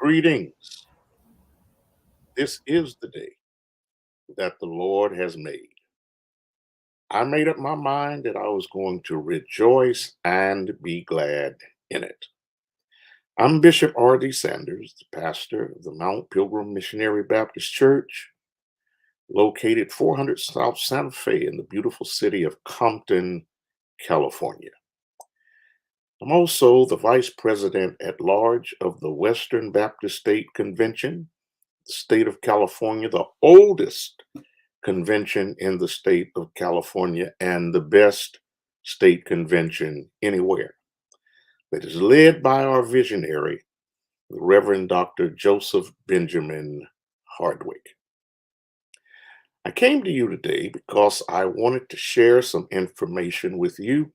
Greetings. This is the day that the Lord has made. I made up my mind that I was going to rejoice and be glad in it. I'm Bishop R.D. Sanders, the pastor of the Mount Pilgrim Missionary Baptist Church, located 400 South Santa Fe in the beautiful city of Compton, California. I'm also the vice president at large of the Western Baptist State Convention, the state of California, the oldest convention in the state of California and the best state convention anywhere, that is led by our visionary, the Reverend Dr. Joseph Benjamin Hardwick. I came to you today because I wanted to share some information with you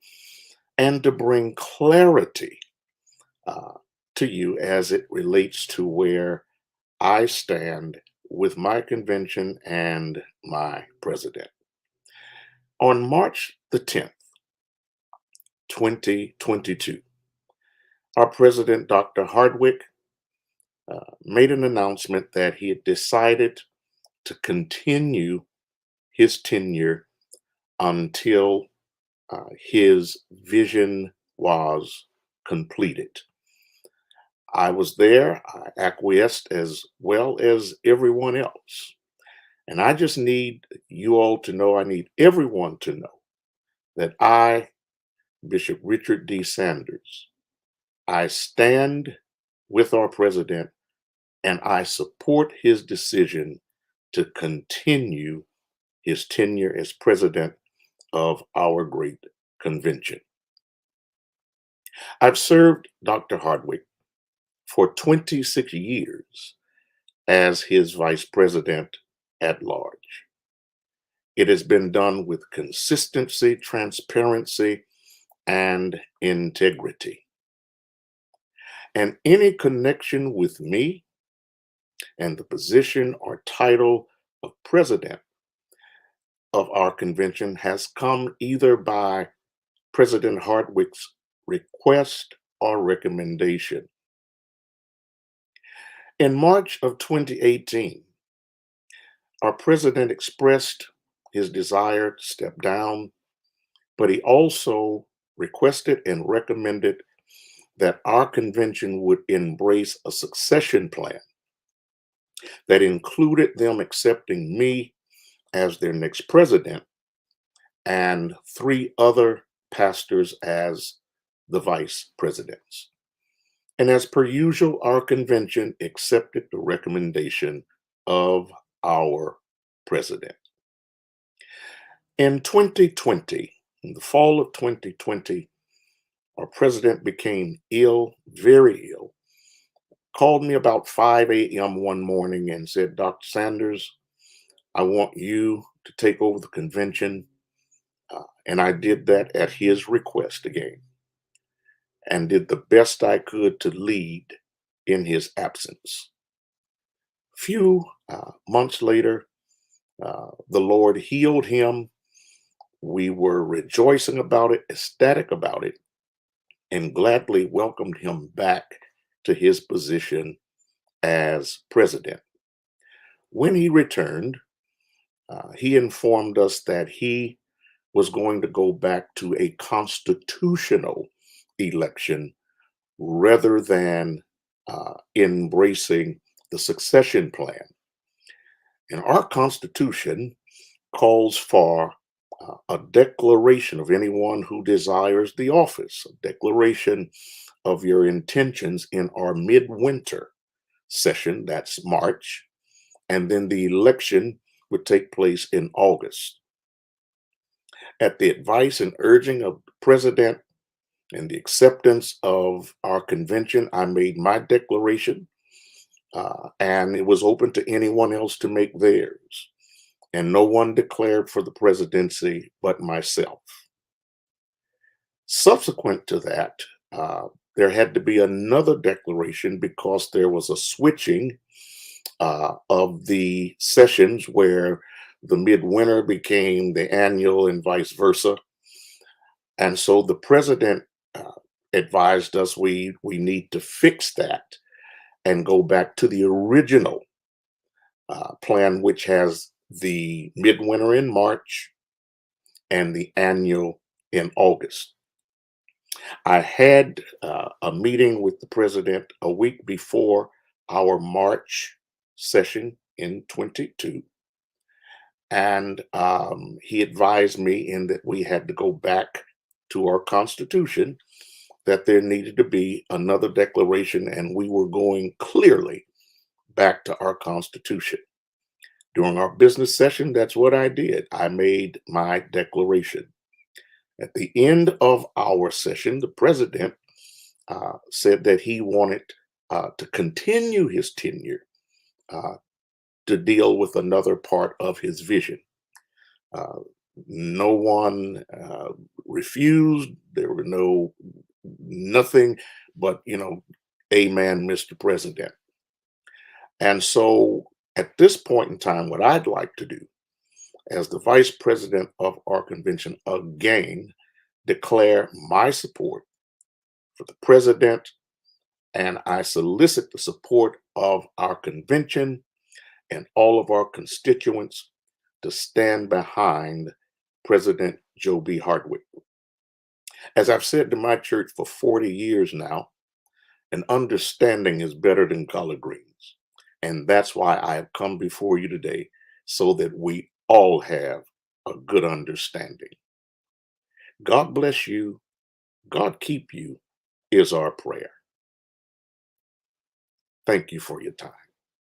and to bring clarity uh, to you as it relates to where I stand with my convention and my president. On March the 10th, 2022, our president, Dr. Hardwick, made an announcement that he had decided to continue his tenure until his vision was completed. I was there, I acquiesced as well as everyone else. And I just need you all to know, I need everyone to know that I, Bishop Richard D. Sanders, I stand with our president and I support his decision to continue his tenure as president of our great convention. I've served Dr. Hardwick for 26 years as his vice president at large. It has been done with consistency, transparency, and integrity. And any connection with me and the position or title of president of our convention has come either by President Hardwick's request or recommendation. In March of 2018, our president expressed his desire to step down, but he also requested and recommended that our convention would embrace a succession plan that included them accepting me as their next president and three other pastors as the vice presidents. And as per usual, our convention accepted the recommendation of our president. In 2020, in the fall of 2020, our president became ill, very ill, called me about 5 a.m. one morning and said, Dr. Sanders, I want you to take over the convention. And I did that at his request again and did the best I could to lead in his absence. Few months later, the Lord healed him. We were rejoicing about it, ecstatic about it, and gladly welcomed him back to his position as president. When he returned, he informed us that he was going to go back to a constitutional election rather than embracing the succession plan. And our Constitution calls for a declaration of anyone who desires the office, a declaration of your intentions in our midwinter session, that's March, and then the election would take place in August. At the advice and urging of the president and the acceptance of our convention, I made my declaration, and it was open to anyone else to make theirs. And no one declared for the presidency but myself. Subsequent to that, there had to be another declaration because there was a switching of the sessions where the midwinter became the annual and vice versa. And so the president advised us we need to fix that. and go back to the original plan, which has the midwinter in March and the annual in August. I had a meeting with the president a week before our March session in 22, and he advised me in that we had to go back to our Constitution, that there needed to be another declaration, and we were going clearly back to our Constitution. During our business session, that's what I did. I made my declaration. At the end of our session, the president said that he wanted to continue his tenure uh, to deal with another part of his vision. Uh, no one refused. There were nothing but, amen, Mr. President. And so at this point in time, what I'd like to do as the vice president of our convention again, declare my support for the president, and I solicit the support of our convention and all of our constituents to stand behind President Joe B. Hardwick. As I've said to my church for 40 years now, an understanding is better than collard greens. And that's why I have come before you today, so that we all have a good understanding. God bless you. God keep you is our prayer. Thank you for your time.